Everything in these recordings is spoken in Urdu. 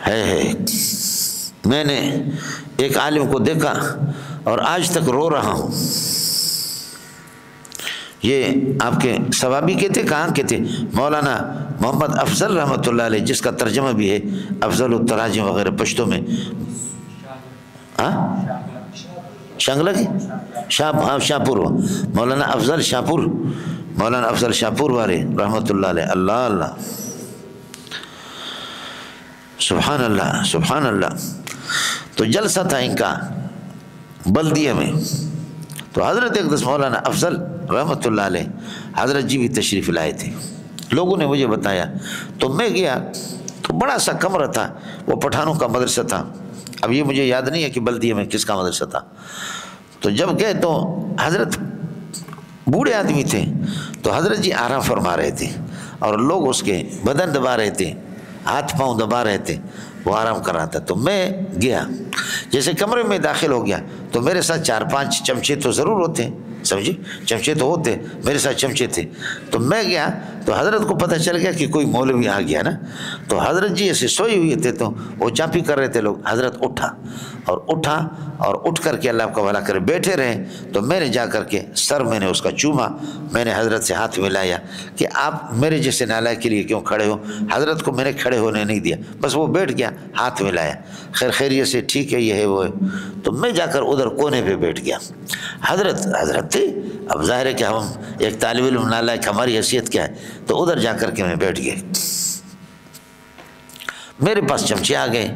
ہے۔ میں نے ایک عالم کو دیکھا اور آج تک رو رہا ہوں۔ یہ آپ کے ثوابی کے تھے، کہاں کے تھے؟ مولانا محمد افضل رحمۃ اللہ علیہ، جس کا ترجمہ بھی ہے افضل التراجم وغیرہ پشتوں میں۔ شنگلہ کی شاہپور، مولانا افضل شاہپور، مولانا افضل شاہپور والے رحمۃ اللہ علیہ۔ اللہ اللہ، سبحان اللہ سبحان اللہ۔ تو جلسہ تھا ان کا بلدیہ میں، تو حضرت اقدس مولانا افضل رحمۃ اللہ علیہ حضرت جی بھی تشریف لائے تھے۔ لوگوں نے مجھے بتایا، تو میں گیا تو بڑا سا کمرہ تھا، وہ پٹھانوں کا مدرسہ تھا۔ اب یہ مجھے یاد نہیں ہے کہ بلدیہ میں کس کا مدرسہ تھا۔ تو جب گئے تو حضرت بوڑھے آدمی تھے، تو حضرت جی آرام فرما رہے تھے اور لوگ اس کے بدن دبا رہے تھے، ہاتھ پاؤں دبا رہے تھے، وہ آرام کر رہا تھا۔ تو میں گیا، جیسے کمرے میں داخل ہو گیا تو میرے ساتھ 4-5 چمچے تو ضرور ہوتے ہیں، سمجھے، چمچے تو ہوتے، میرے ساتھ چمچے تھے۔ تو میں گیا تو حضرت کو پتہ چل گیا کہ کوئی مولوی آ گیا نا، تو حضرت جی ایسے سوئے ہوئے تھے، تو وہ چاپی کر رہے تھے لوگ۔ حضرت اٹھا اور اٹھ کر کے اللہ کا بھلا کرے بیٹھے رہے۔ تو میں نے جا کر کے سر میں نے اس کا چوما، میں نے حضرت سے ہاتھ ملایا کہ آپ میرے جیسے نالائق کے لیے کیوں کھڑے ہو؟ حضرت کو میں نے کھڑے ہونے نہیں دیا، بس وہ بیٹھ گیا، ہاتھ ملایا، خیر خیریت سے، ٹھیک ہے، یہ ہے وہ ہے۔ تو میں جا کر ادھر کونے پہ بیٹھ گیا۔ حضرت تھے، اب ظاہر ہے کہ ہم ایک طالب علم نالائق، ہماری حیثیت کیا ہے؟ تو ادھر جا کر کے میں بیٹھ گیا۔ میرے پاس چمچے آ گئے،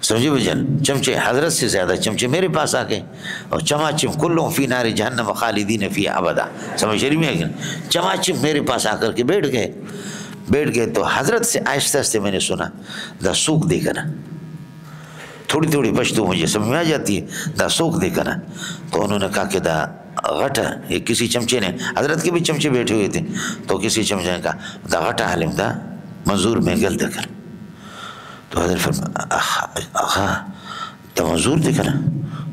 سمجھے بھجن، چمچے حضرت سے زیادہ چمچے میرے پاس آ گئے، اور چماچم کلوں فی نار جہنم خالدین فی ابدا، سمجھ شریف میں ہے کہ چماچم میرے پاس آ کر کے بیٹھ گئے۔ تو حضرت سے آہستہ آہستہ میں نے سنا، دا سوکھ دے کر، تھوڑی تھوڑی پشتو مجھے سمجھ میں آ جاتی ہے، دا سوکھ دے کر۔ تو انہوں نے کہا کہ دا غٹا، یہ کسی چمچے نے، حضرت کے بھی چمچے بیٹھے ہوئے تھے، تو کسی چمچے نے کہا دا غٹا حلم دا منظور میں گل دے کر۔ تو حضرت فرمایا آخا دا منظور دے کر؟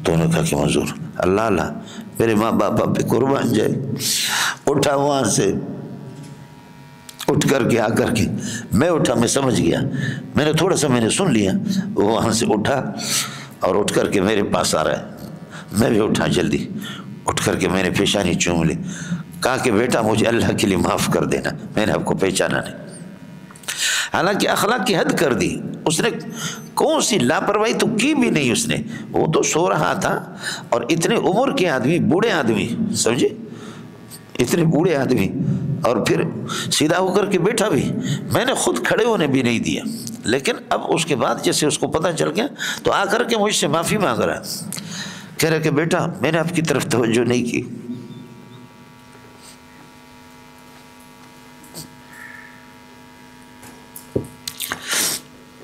تو انہوں نے کہا کہ منظور، اللہ اللہ، میرے ماں باپ پہ قربان جائے۔ اٹھا وہاں سے، اٹھ کر کے آ کر کے میں اٹھا، میں سمجھ گیا، میں نے تھوڑا سا میں نے سن لیا، وہ وہاں سے اٹھا اور اٹھ کر کے میرے پاس آ رہا ہے۔ میں بھی اٹھا جلدی، اٹھ کر کے میں نے پیشانی چوم لی، کہا کہ بیٹا مجھے اللہ کے لیے معاف کر دینا، میں نے آپ کو پہچانا نہیں۔ حالانکہ اخلاق کی حد کر دی اس نے، کون سی لاپرواہی تو کی بھی نہیں اس نے، وہ تو سو رہا تھا، اور اتنے عمر کے آدمی، بوڑھے آدمی، سمجھے، اتنے بوڑھے آدمی، اور پھر سیدھا ہو کر کے بیٹھا بھی، میں نے خود کھڑے ہونے بھی نہیں دیا۔ لیکن اب اس کے بعد جیسے اس کو پتہ چل گیا تو آ کر کے مجھ سے معافی مانگ رہا، کہہ رہا کہ بیٹا میں نے آپ کی طرف توجہ نہیں کی،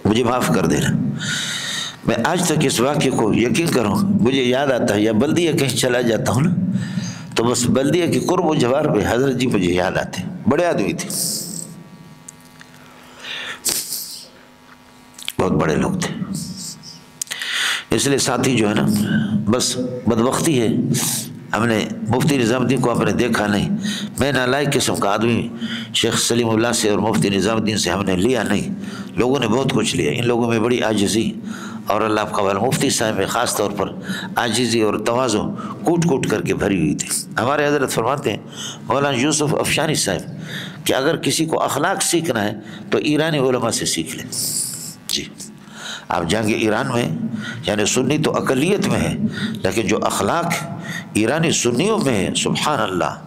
مجھے معاف کر دینا۔ میں آج تک اس واقعے کو یقین کروں، مجھے یاد آتا ہے، یا بلدیہ کہیں چلا جاتا ہوں نا، تو بس بلدیہ کی قرب و جوار پہ حضرت جی مجھے یاد آتے، بڑے آدمی تھے، بہت بڑے لوگ تھے۔ اس لیے ساتھی جو ہے نا، بس بدبختی ہے، ہم نے مفتی نظام الدین کو آپ نے دیکھا نہیں، میں نالائق قسم کا آدمی شیخ سلیم اللہ سے اور مفتی نظام الدین سے ہم نے لیا نہیں، لوگوں نے بہت کچھ لیا، ان لوگوں میں بڑی عاجزی اور اللہ کا والا مفتی صاحب میں خاص طور پر عاجزی اور تواضع کوٹ کوٹ کر کے بھری ہوئی تھی۔ ہمارے حضرت فرماتے ہیں مولانا یوسف افشانی صاحب کہ اگر کسی کو اخلاق سیکھنا ہے تو ایرانی علماء سے سیکھ لیں۔ جی، آپ جائیں گے ایران میں، یعنی سنی تو اقلیت میں ہے، لیکن جو اخلاق ایرانی سنیوں میں ہے، سبحان اللہ،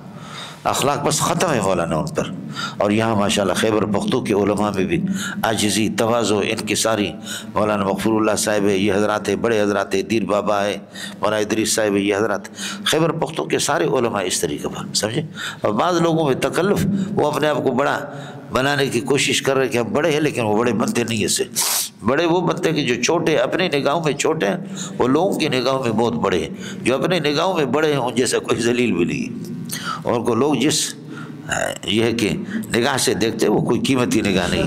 اخلاق بس ختم ہے مولانا ان پر۔ اور یہاں ماشاءاللہ خیبر پختون کے علماء میں بھی عاجزی، تواضع، انکساری، مولانا مغفور اللہ صاحب ہے، یہ حضرات ہے، بڑے حضرات ہے، دیر بابا ہے، مولانا ادریس صاحب ہے، یہ حضرات، خیبر پختون کے سارے علماء اس طریقے پر، سمجھے۔ اور بعض لوگوں میں تکلف، وہ اپنے آپ کو بڑا بنانے کی کوشش کر رہے کہ ہم بڑے ہیں، لیکن وہ بڑے بنتے نہیں ایسے، بڑے وہ بنتے ہیں کہ جو چھوٹے اپنی نگاہوں میں چھوٹے ہیں، وہ لوگوں کی نگاہوں میں بہت بڑے ہیں، جو اپنی نگاہوں میں بڑے ہیں ان جیسا کوئی ذلیل بھی نہیں ہے، اور ان کو لوگ جس یہ ہے کہ نگاہ سے دیکھتے وہ کوئی قیمتی نگاہ نہیں۔